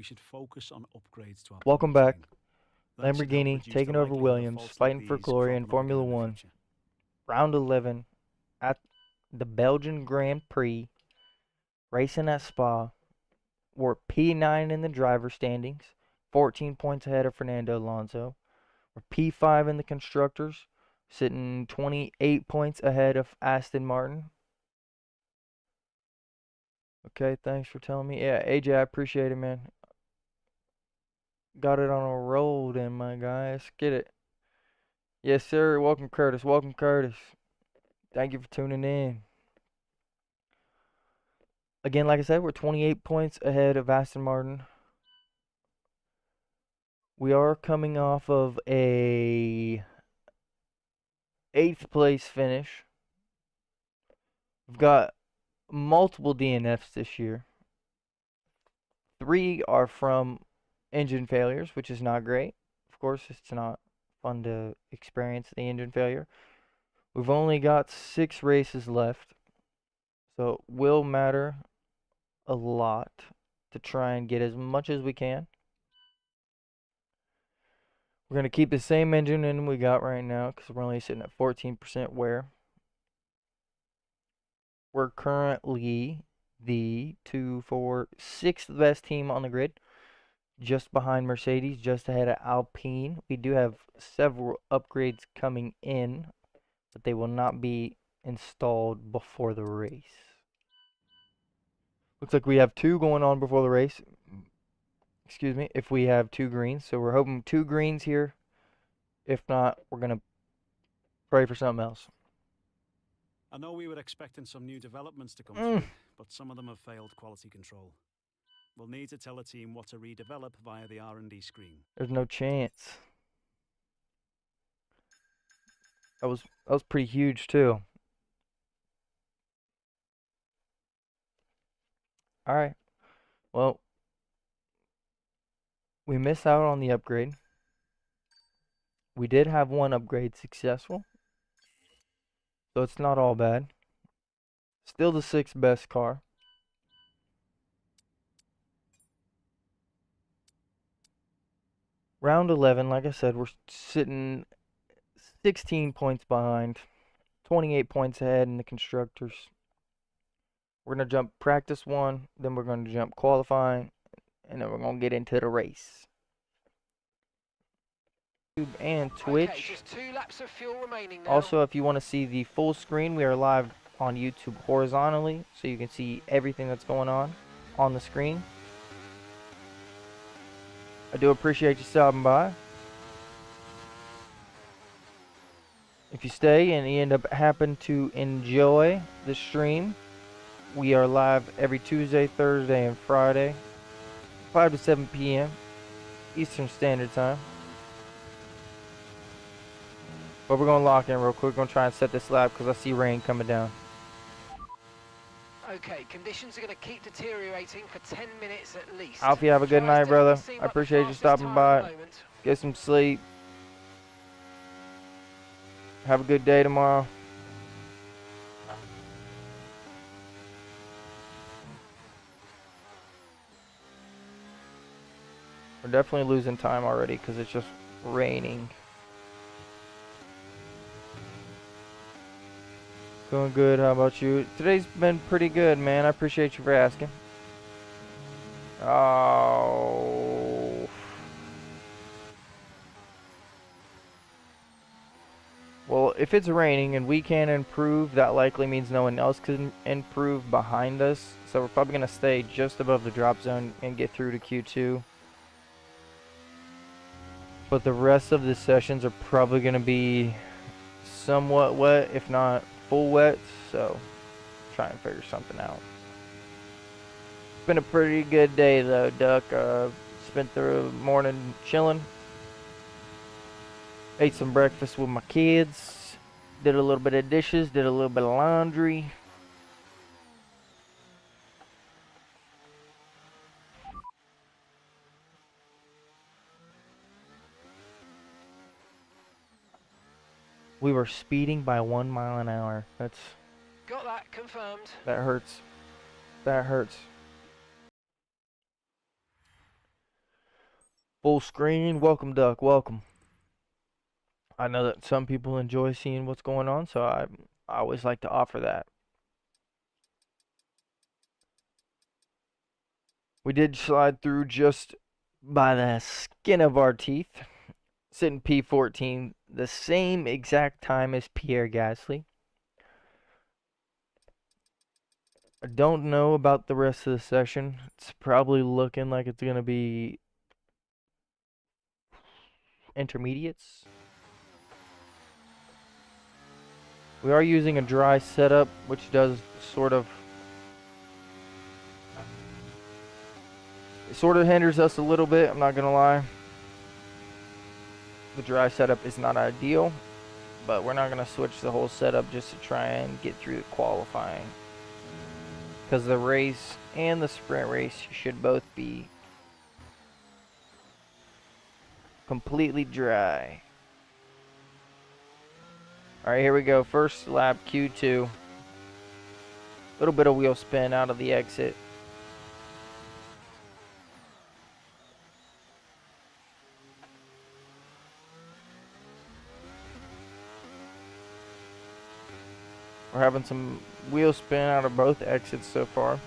we should focus on upgrades to our Welcome back. powertrain. That should help Lamborghini reduce the taking over likelihood of Williams, faults like fighting for these glory in cropping up again Formula in the One. future. Round 11 at the Belgian Grand Prix, racing at Spa. We're P9 in the driver standings, 14 points ahead of Fernando Alonso. We're P5 in the constructors, sitting 28 points ahead of Aston Martin. Okay, thanks for telling me. Yeah, AJ, I appreciate it, man. Got it on a roll then, my guy. Let's get it. Yes, sir. Welcome, Curtis. Welcome, Curtis. Thank you for tuning in. Again, like I said, we're 28 points ahead of Aston Martin. We are coming off of a 8th place finish. We've got multiple DNFs this year. 3 are from engine failures, which is not great. Of course, it's not fun to experience the engine failure. We've only got 6 races left, so it will matter a lot to try and get as much as we can. We're going to keep the same engine in we got right now because we're only sitting at 14% wear. We're currently the 2, 4, 6th best team on the grid, just behind Mercedes, just ahead of Alpine. We do have several upgrades coming in, but they will not be installed before the race. Looks like we have 2 going on before the race. Excuse me, if we have 2 greens. So we're hoping 2 greens here. If not, we're going to pray for something else. I know we were expecting some new developments to come through, but some of them have failed quality control. We'll need to tell the team what to redevelop via the R&D screen. There's no chance. That was pretty huge too. All right. Well, we missed out on the upgrade. We did have one upgrade successful, so it's not all bad. Still the 6th best car. Round 11, like I said, we're sitting 16 points behind, 28 points ahead in the constructors. We're going to jump practice 1, then we're going to jump qualifying, and then we're going to get into the race. YouTube and Twitch. Okay, just 2 laps of fuel remaining now. Also, if you want to see the full screen, we are live on YouTube horizontally, so you can see everything that's going on the screen. I do appreciate you stopping by. If you stay and you happen to enjoy the stream, we are live every Tuesday, Thursday, and Friday, 5 to 7 p.m. Eastern Standard Time. But we're going to lock in real quick. We're going to try and set this lap because I see rain coming down. Okay, conditions are going to keep deteriorating for 10 minutes at least. Alfie, have a good night, brother. I appreciate you stopping by. Get some sleep. Have a good day tomorrow. We're definitely losing time already because it's just raining. Going good. How about you? Today's been pretty good, man. I appreciate you for asking. Oh. Well, if it's raining and we can't improve, that likely means no one else can improve behind us. So we're probably going to stay just above the drop zone and get through to Q2. But the rest of the sessions are probably going to be somewhat wet, if not full wet, so try and figure something out. It's been a pretty good day though, Duck. Spent the morning chilling. Ate some breakfast with my kids. Did a little bit of dishes, did a little bit of laundry. We were speeding by 1 mile an hour. Got that confirmed. That hurts. That hurts. Full screen. Welcome, Duck. Welcome. I know that some people enjoy seeing what's going on, so I always like to offer that. We did slide through just by the skin of our teeth. Sitting P14, the same exact time as Pierre Gasly. I don't know about the rest of the session. It's probably looking like it's going to be intermediates. We are using a dry setup, which does sort of hinders us a little bit, I'm not going to lie. The dry setup is not ideal, but we're not going to switch the whole setup just to try and get through the qualifying. Because the race and the sprint race should both be completely dry. Alright, here we go. First lap, Q2. Little bit of wheel spin out of the exit. We're having some wheel spin out of both exits so far.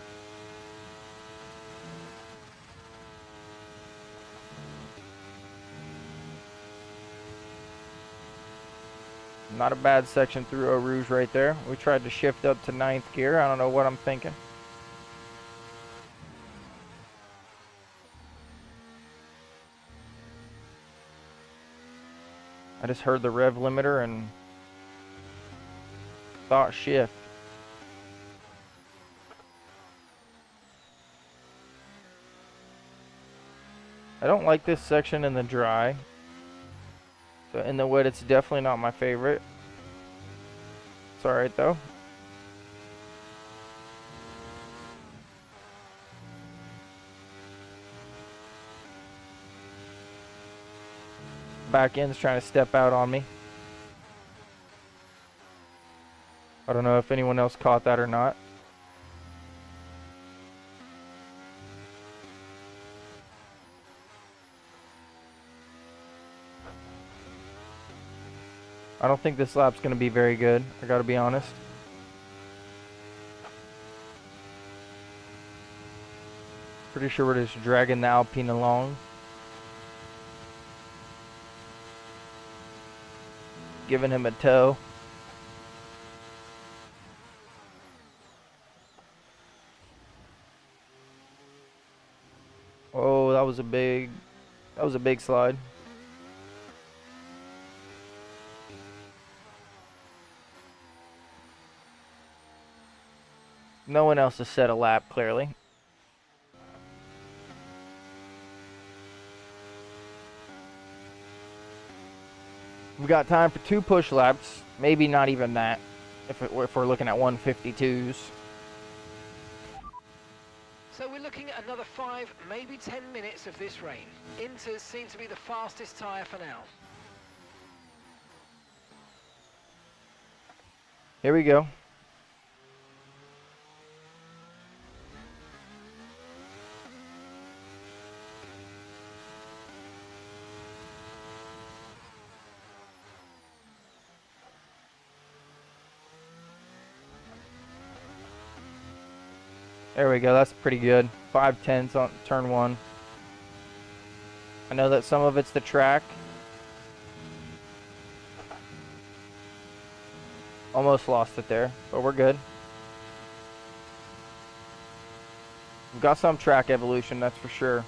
Not a bad section through Eau Rouge right there. We tried to shift up to 9th gear. I don't know what I'm thinking. I just heard the rev limiter and thought shift. I don't like this section in the dry. So in the wet, it's definitely not my favorite. It's alright though. Back end's trying to step out on me. I don't know if anyone else caught that or not. I don't think this lap's going to be very good, I gotta be honest. Pretty sure we're just dragging the Alpine along. Giving him a tow. Oh, that was a big slide. No one else has set a lap, clearly. We've got time for 2 push laps. Maybe not even that, if we're looking at 152s. So we're looking at another 5, maybe 10 minutes of this rain. Inters seem to be the fastest tyre for now. Here we go. There we go, that's pretty good. 5/10 on turn 1. I know that some of it's the track. Almost lost it there, but we're good. We've got some track evolution, that's for sure.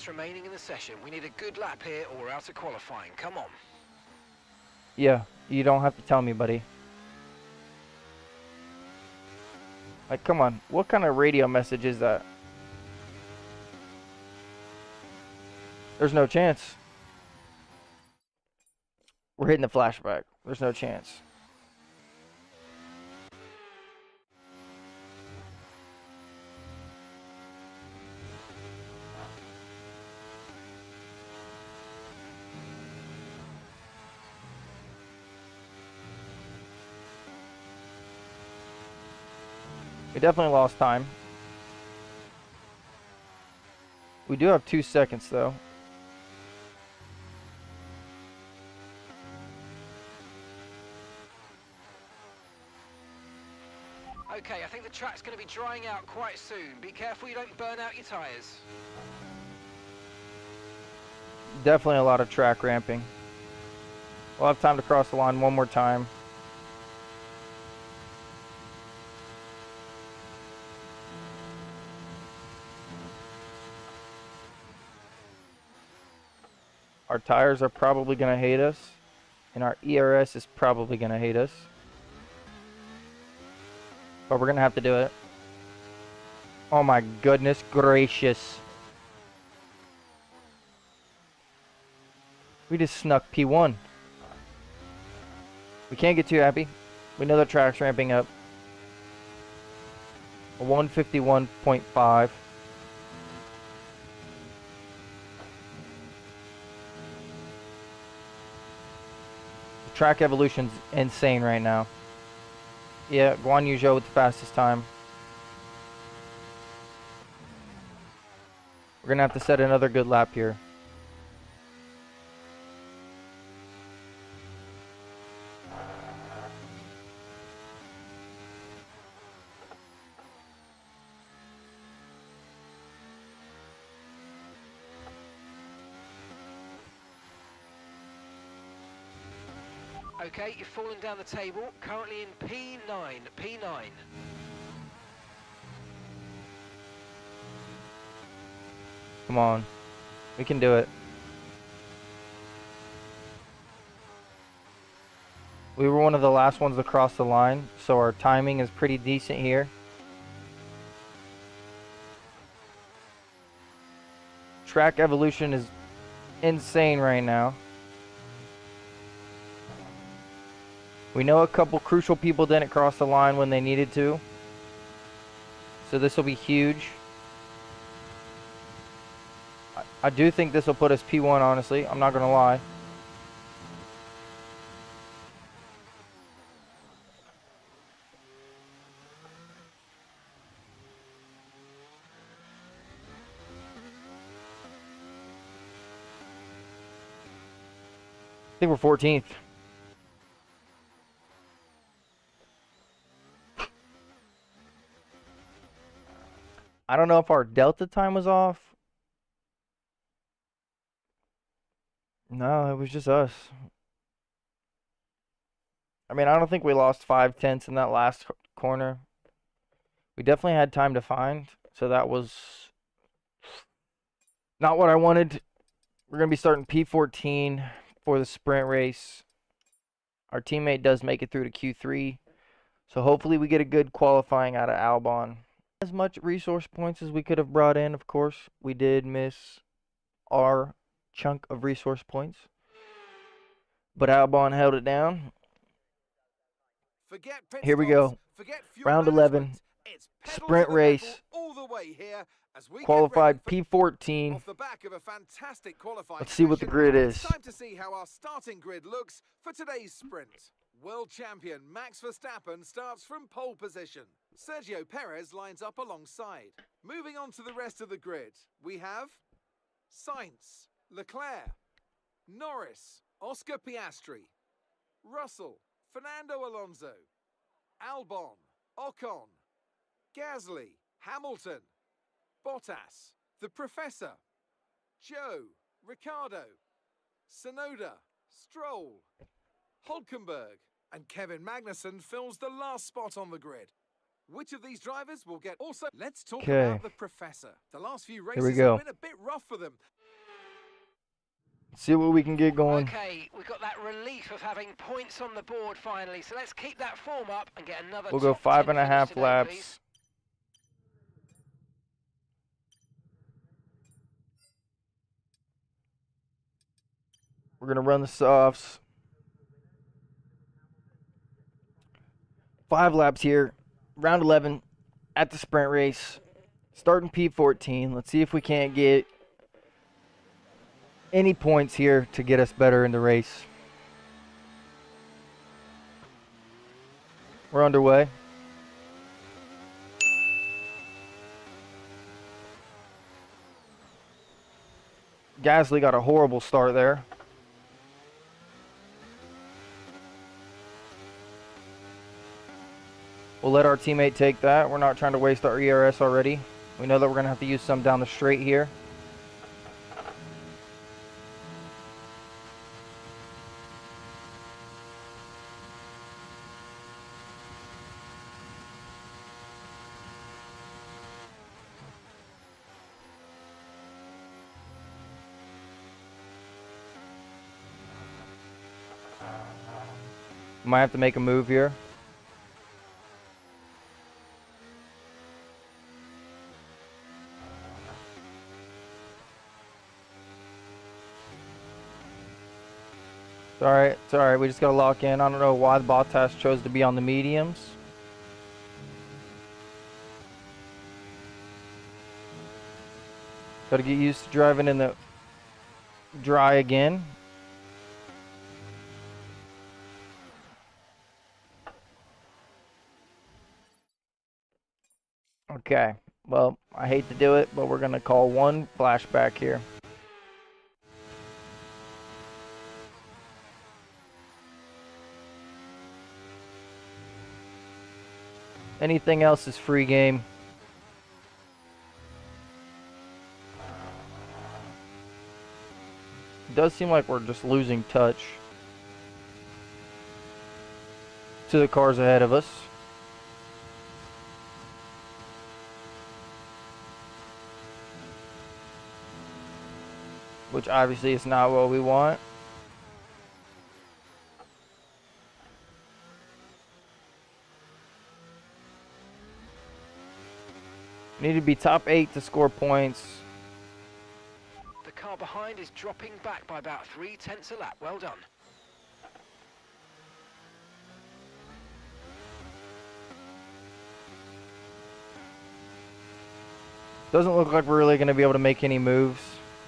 Remaining in the session. We need a good lap here or we're out of qualifying. Come on. Yeah, you don't have to tell me, buddy. Like, come on. What kind of radio message is that? There's no chance. We're hitting the flashback. There's no chance. We definitely lost time. We do have 2 seconds though. Okay, I think the track's going to be drying out quite soon. Be careful you don't burn out your tyres. Definitely a lot of track ramping. We'll have time to cross the line one more time. Our tires are probably going to hate us, and our ERS is probably going to hate us. But we're going to have to do it. Oh my goodness gracious. We just snuck P1. We can't get too happy. We know the track's ramping up. A 151.5. Track evolution's insane right now. Yeah, Guan Yu Zhou with the fastest time. We're gonna have to set another good lap here. Okay, you've fallen down the table, currently in P9. P9. Come on. We can do it. We were one of the last ones to cross the line, so our timing is pretty decent here. Track evolution is insane right now. We know a couple crucial people didn't cross the line when they needed to. So this will be huge. I do think this will put us P1, honestly. I'm not going to lie. I think we're 14th. I don't know if our delta time was off. No, it was just us. I mean, I don't think we lost 5/10 in that last corner. We definitely had time to find, so that was not what I wanted. We're going to be starting P14 for the sprint race. Our teammate does make it through to Q3, so hopefully we get a good qualifying out of Albon. As much resource points as we could have brought in, of course. We did miss our chunk of resource points, but Albon held it down. Here we go. Round 11, sprint race, all the way here as we qualified P14. off the back of a fantastic qualifying Let's see what the session. grid is. It's time to see how our starting grid looks for today's sprint. World champion Max Verstappen starts from pole position. Sergio Perez lines up alongside. Moving on to the rest of the grid, we have Sainz, Leclerc, Norris, Oscar Piastri, Russell, Fernando Alonso, Albon, Ocon, Gasly, Hamilton, Bottas, the Professor, Joe, Ricciardo, Tsunoda, Stroll, Hulkenberg, and Kevin Magnussen fills the last spot on the grid. Which of these drivers will get also? Let's talk about the Professor. The last few races have been a bit rough for them. See what we can get going. Okay, we've got that relief of having points on the board finally, so let's keep that form up and get another. We'll go 5.5 today, laps. Please. We're going to run the softs. 5 laps here. Round 11 at the sprint race. Starting P14. Let's see if we can't get any points here to get us better in the race. We're underway. Gasly got a horrible start there. We'll let our teammate take that. We're not trying to waste our ERS already. We know that we're going to have to use some down the straight here. Might have to make a move here. It's alright, it's alright. We just gotta lock in. I don't know why the Bottas chose to be on the mediums. Gotta get used to driving in the dry again. Okay, well, I hate to do it, but we're going to call one flashback here. Anything else is free game. It does seem like we're just losing touch to the cars ahead of us. Which obviously is not what we want. Need to be top 8 to score points. The car behind is dropping back by about 0.3 a lap. Well done. Doesn't look like we're really going to be able to make any moves,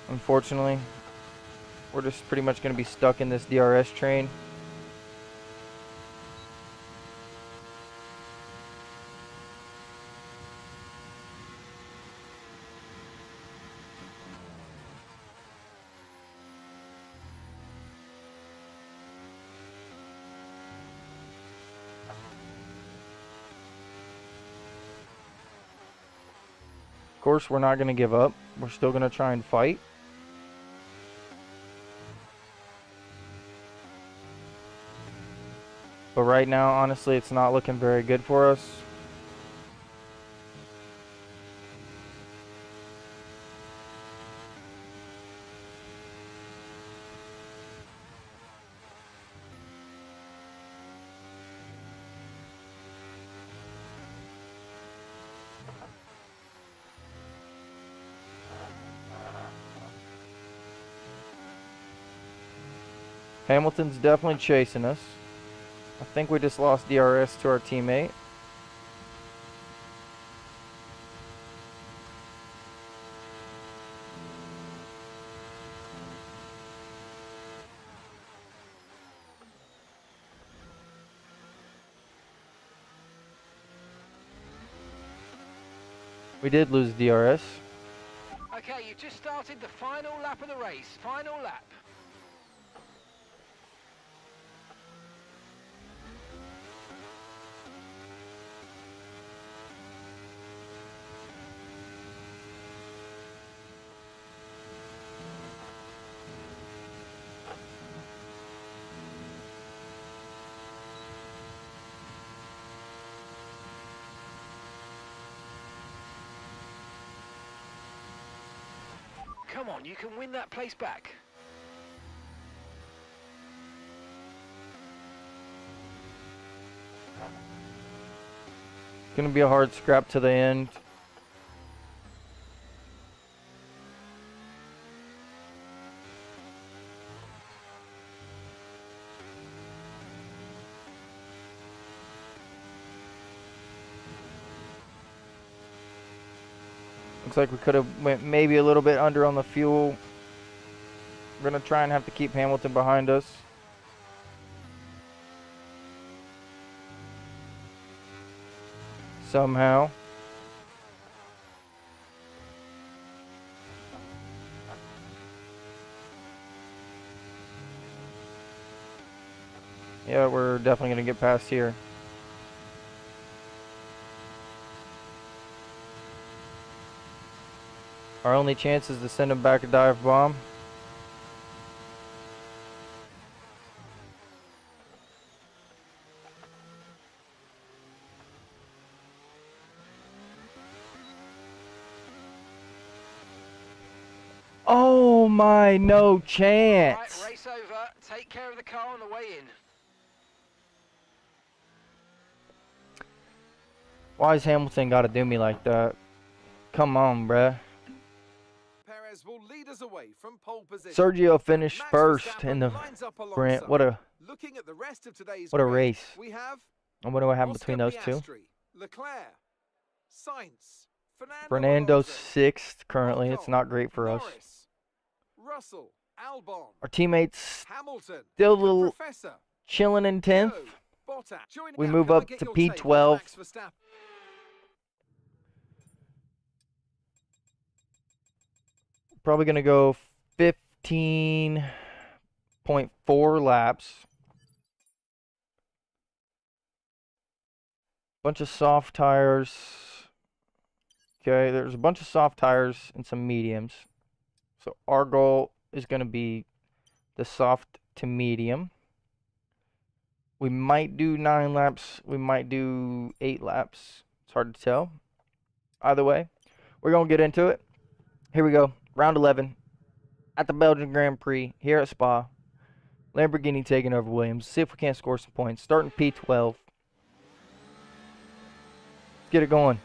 unfortunately. We're just pretty much going to be stuck in this DRS train. Of course, we're not going to give up. We're still going to try and fight. But right now, honestly, it's not looking very good for us. Hamilton's definitely chasing us. I think we just lost DRS to our teammate. We did lose DRS. Okay, you've just started the final lap of the race. Final lap. Come on, you can win that place back. Gonna be a hard scrap to the end. Looks like we could have went maybe a little bit under on the fuel. We're gonna try and have to keep Hamilton behind us. Somehow. Yeah, we're definitely going to get past here. Our only chance is to send him back a dive bomb. Oh my, no chance. Right, race over. Take care of the car on the way in. Why has Hamilton got to do me like that? Come on, bruh. Perez will lead us away from pole position. Sergio finished Max first Verstappen in the lines up sprint. alongside. Looking at the rest of today's What a grid, race. we have I wonder what happened Oscar between those two. Piastri, Leclerc, Sainz, Fernando's Alonso, 6th currently. It's Ocon, not great for us. Norris, Russell, Albon, Our teammates Hamilton, still a the little Professor, chilling in 10th. Joe, Bottas. Joining We up, move can I up get to your take on P12. Max Verstappen? Probably going to go 15.4 laps. Bunch of soft tires. Okay, there's a bunch of soft tires and some mediums. So our goal is going to be the soft to medium. We might do 9 laps. We might do 8 laps. It's hard to tell. Either way, we're going to get into it. Here we go. Round 11 at the Belgian Grand Prix here at Spa. Lamborghini taking over Williams. See if we can't score some points. Starting P12. Let's get it going.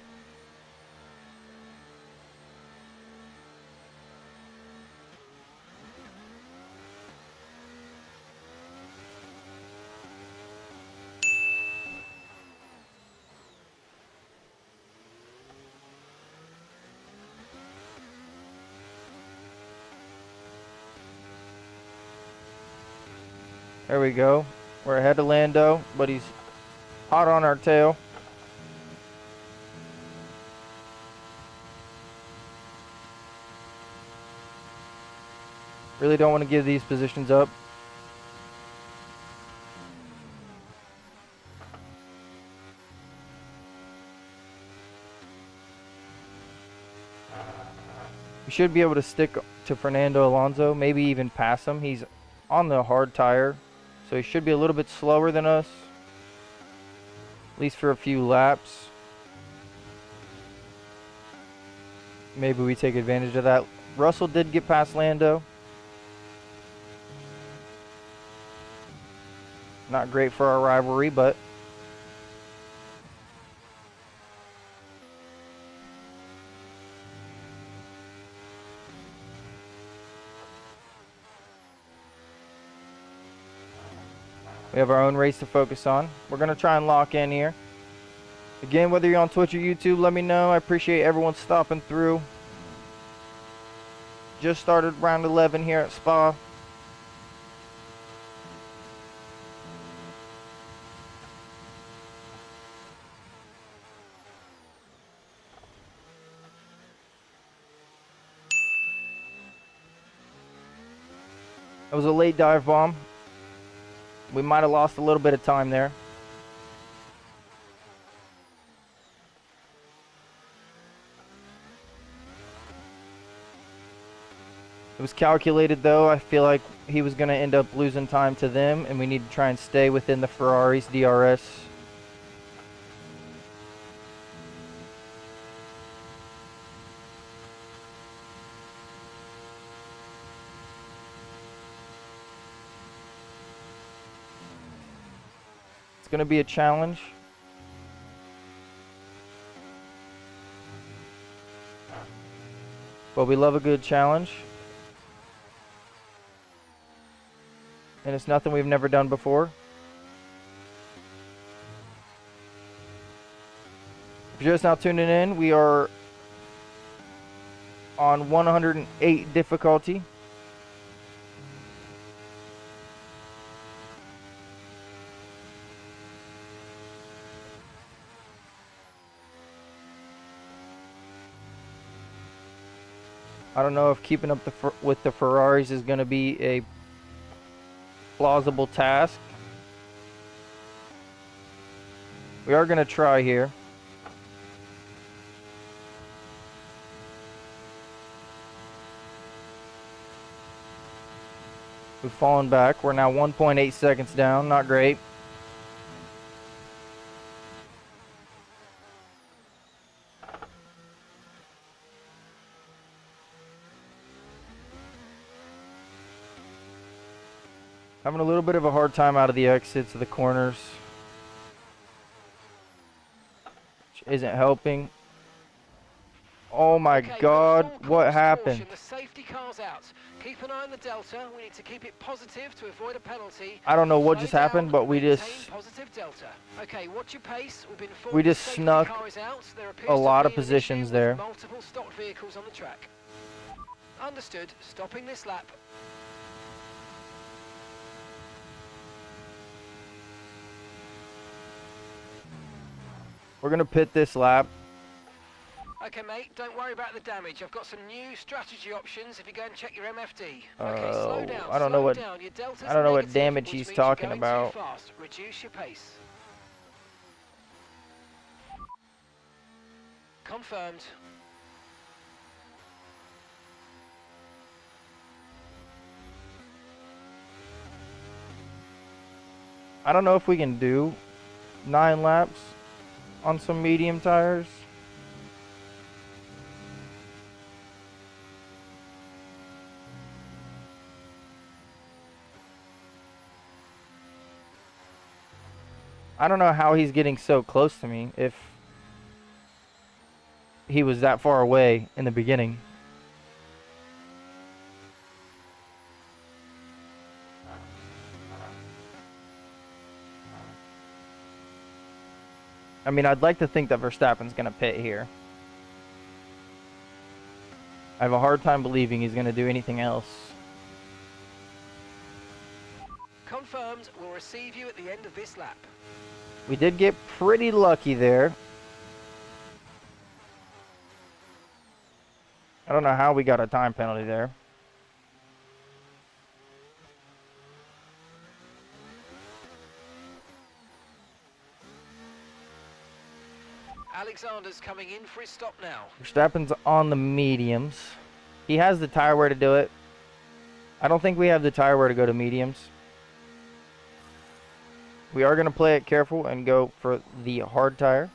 There we go. We're ahead of Lando, but he's hot on our tail. Really don't want to give these positions up. We should be able to stick to Fernando Alonso, maybe even pass him. He's on the hard tire, so he should be a little bit slower than us, at least for a few laps. Maybe we take advantage of that. Russell did get past Lando. Not great for our rivalry, but we have our own race to focus on. We're going to try and lock in here. Again, whether you're on Twitch or YouTube, let me know. I appreciate everyone stopping through. Just started round 11 here at Spa. It was a late dive bomb. We might have lost a little bit of time there. It was calculated though. I feel like he was going to end up losing time to them, and we need to try and stay within the Ferrari's DRS. It's going to be a challenge. But we love a good challenge. And it's nothing we've never done before. If you're just now tuning in, we are on 108 difficulty. I don't know if keeping up with the Ferraris is going to be a plausible task. We are going to try here. We've fallen back. We're now 1.8 seconds down. Not great. Having a little bit of a hard time out of the exits of the corners. Which isn't helping. Oh my God, what happened? The safety car's out. Keep an eye on the delta. We need to keep it positive to avoid a penalty. I don't know what just happened, but we just positive delta. Okay, watch your pace. We've been we just snuck a lot of positions there. Multiple stock vehicles on the track. Understood. Stopping this lap. We're gonna pit this lap. Okay, mate, don't worry about the damage. I've got some new strategy options if you go and check your MFD. Okay, slow down. I don't know what damage he's talking about. Too fast. Reduce your pace. Confirmed. I don't know if we can do 9 laps on some medium tires. I don't know how he's getting so close to me if he was that far away in the beginning. I mean, I'd like to think that Verstappen's going to pit here. I have a hard time believing he's going to do anything else. Confirmed. We'll receive you at the end of this lap. We did get pretty lucky there. I don't know how we got a time penalty there. Alexander's coming in for his stop now. Verstappen's on the mediums. He has the tire wear to do it. I don't think we have the tire wear to go to mediums. We are going to play it careful and go for the hard tire.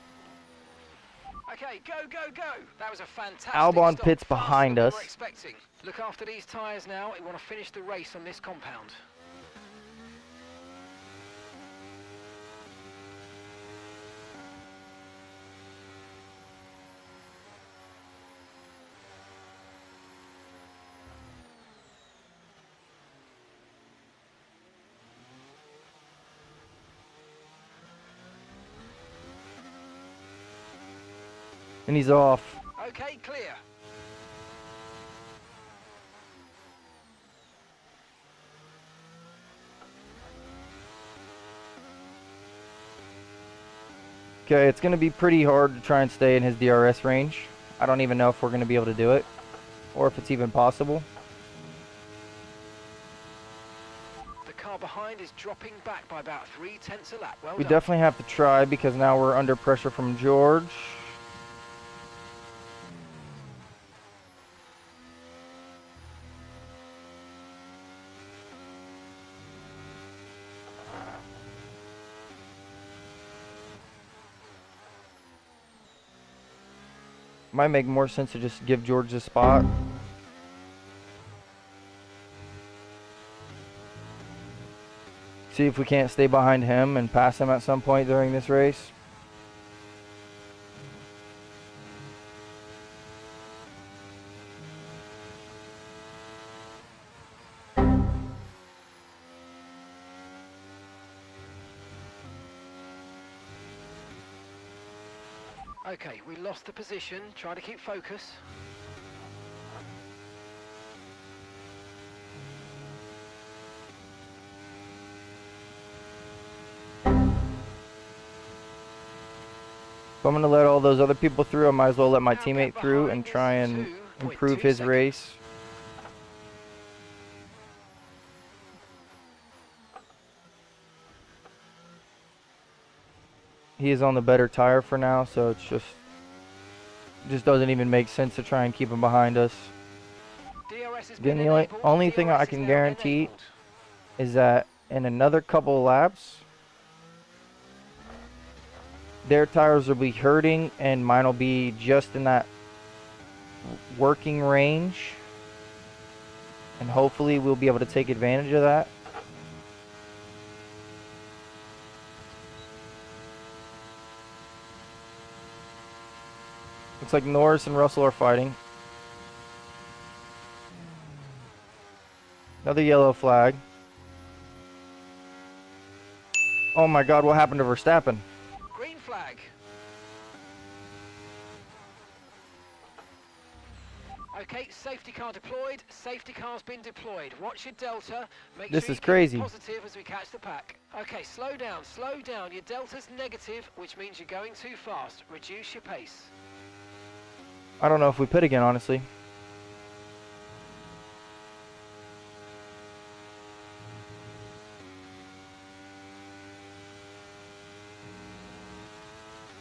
Okay, go, go, go. That was a fantastic Albon stop. pits behind us. Look after these tyres now. We want to finish the race on this compound. And he's off. Okay, clear. Okay, it's going to be pretty hard to try and stay in his DRS range. I don't even know if we're going to be able to do it, or if it's even possible. The car behind is dropping back by about 3/10 a lap. Well We done. definitely have to try because now we're under pressure from George. Might make more sense to just give George the spot. See if we can't stay behind him and pass him at some point during this race. Okay, we lost the position. Try to keep focus. If I'm going to let all those other people through, I might as well let my teammate through and try and improve his race. he is on the better tire for now, so it's just doesn't even make sense to try and keep him behind us. DRS has Again, been the enabled. only thing I DRS can is now guarantee enabled. is that in another couple of laps, their tires will be hurting and mine will be just in that working range. And hopefully we'll be able to take advantage of that. Looks like Norris and Russell are fighting. Another yellow flag. Oh my God, what happened to Verstappen? Green flag. Okay, safety car deployed. Safety car's been deployed. Watch your delta. Make This sure is you keep it crazy. positive as we catch the pack. Okay, slow down, slow down. Your delta's negative, which means you're going too fast. Reduce your pace. I don't know if we pit again, honestly.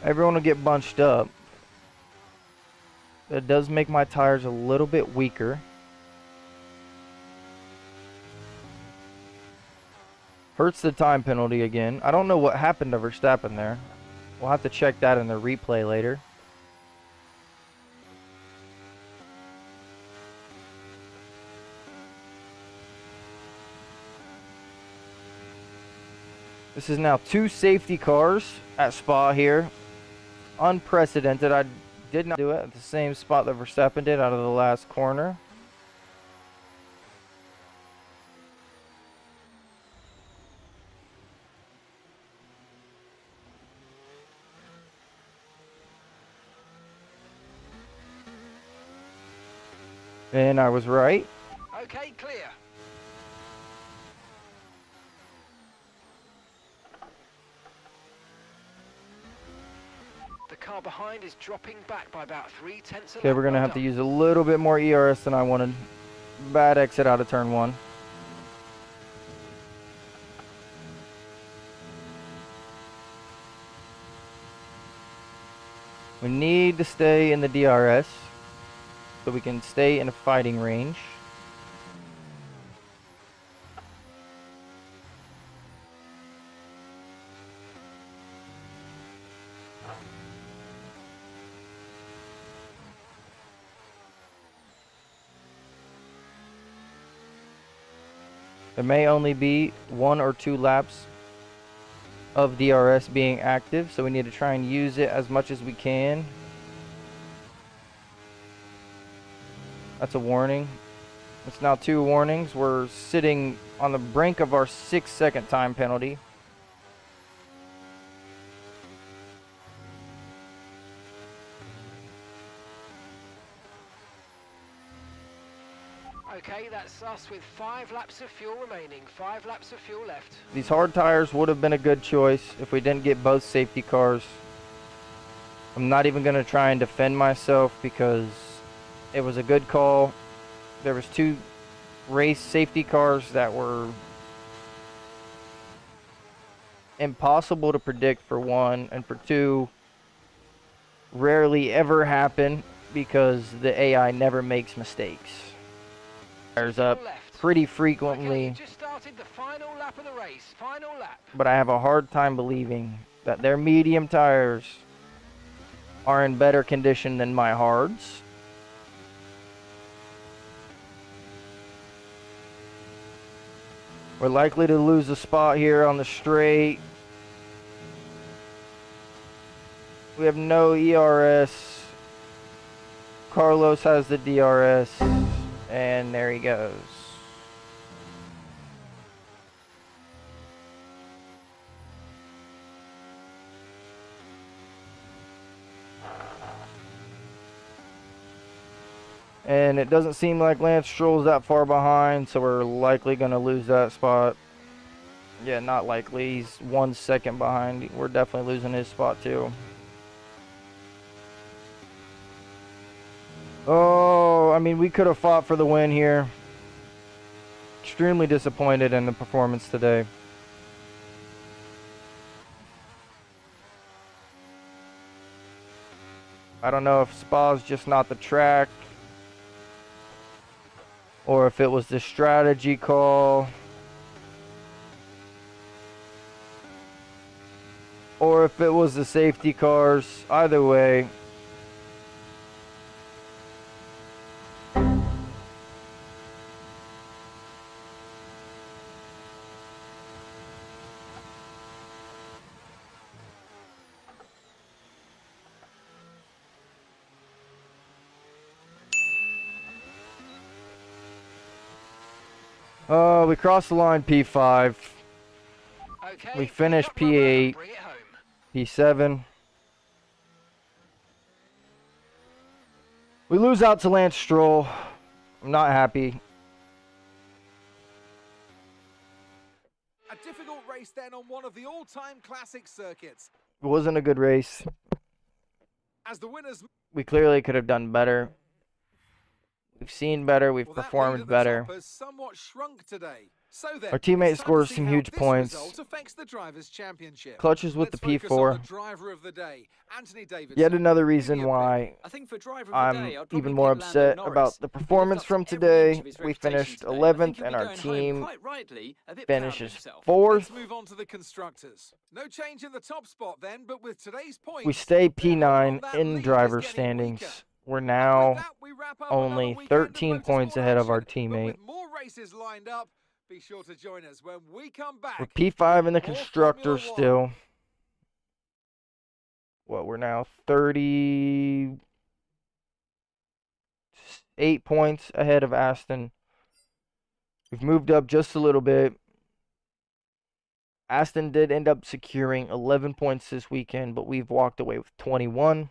Everyone will get bunched up. It does make my tires a little bit weaker. Hurts the time penalty again. I don't know what happened to Verstappen there. We'll have to check that in the replay later. This is now 2 safety cars at Spa here. Unprecedented. I did not do it at the same spot that Verstappen did out of the last corner. And I was right. Okay, clear. The car behind is dropping back by about 0.3. Okay, we're going to have to use a little bit more ERS than I wanted. Bad exit out of turn 1. We need to stay in the DRS so we can stay in a fighting range. There may only be 1 or 2 laps of DRS being active, so we need to try and use it as much as we can. That's a warning. It's now 2 warnings. We're sitting on the brink of our 6-second time penalty. Okay, that's us with 5 laps of fuel remaining. 5 laps of fuel left. These hard tires would have been a good choice if we didn't get both safety cars. I'm not even going to try and defend myself because it was a good call. There was 2 race safety cars that were impossible to predict, for 1, and for 2, rarely ever happen because the AI never makes mistakes. Tires up pretty frequently. Okay, you just started the final lap of the race. Final lap. But I have a hard time believing that their medium tires are in better condition than my hards. We're likely to lose a spot here on the straight. We have no ERS. Carlos has the DRS, and there he goes. And it doesn't seem like Lance Stroll's that far behind, so we're likely going to lose that spot. Yeah, not likely. He's 1 second behind. We're definitely losing his spot too. Oh, I mean, we could have fought for the win here. Extremely disappointed in the performance today. I don't know if Spa's just not the track, or if it was the strategy call, or if it was the safety cars. Either way, we crossed the line P5. Okay, We finished pick up rubber and P8, bring it home. P7. We lose out to Lance Stroll. I'm not happy. A difficult race then on one of the all-time classic circuits. It wasn't a good race. As the winners... We clearly could have done better. We've seen better. We've Well, that lead performed at the better. top has somewhat shrunk today. So then, Our teammate it's time to scores see some how huge this points. result affects the Drivers' Championship. Clutches with Let's the focus on P4. the driver of the day, Anthony Davidson. Yet another Give me reason a why I think for driver of the I'm day, I'd probably even more pick Lando upset Norris. about the He lived performance up to from every inch today. of his We reputation finished today, and I 11th, think he'll and be our going home team quite rightly a bit proud of finishes himself. 4th. Let's move on to the constructors. No change in the top spot then, but with today's points, We stay the hope on P9 that in lead is driver's getting standings. weaker. We're And now with that, we wrap up another only weekend of 13 points motorsport ahead of our action. But teammate. with more races lined up, be sure to join us when we come back. We're P5 in the with more constructors Formula still. What, we're now 38 points ahead of Aston. We've moved up just a little bit. Aston did end up securing 11 points this weekend, but we've walked away with 21.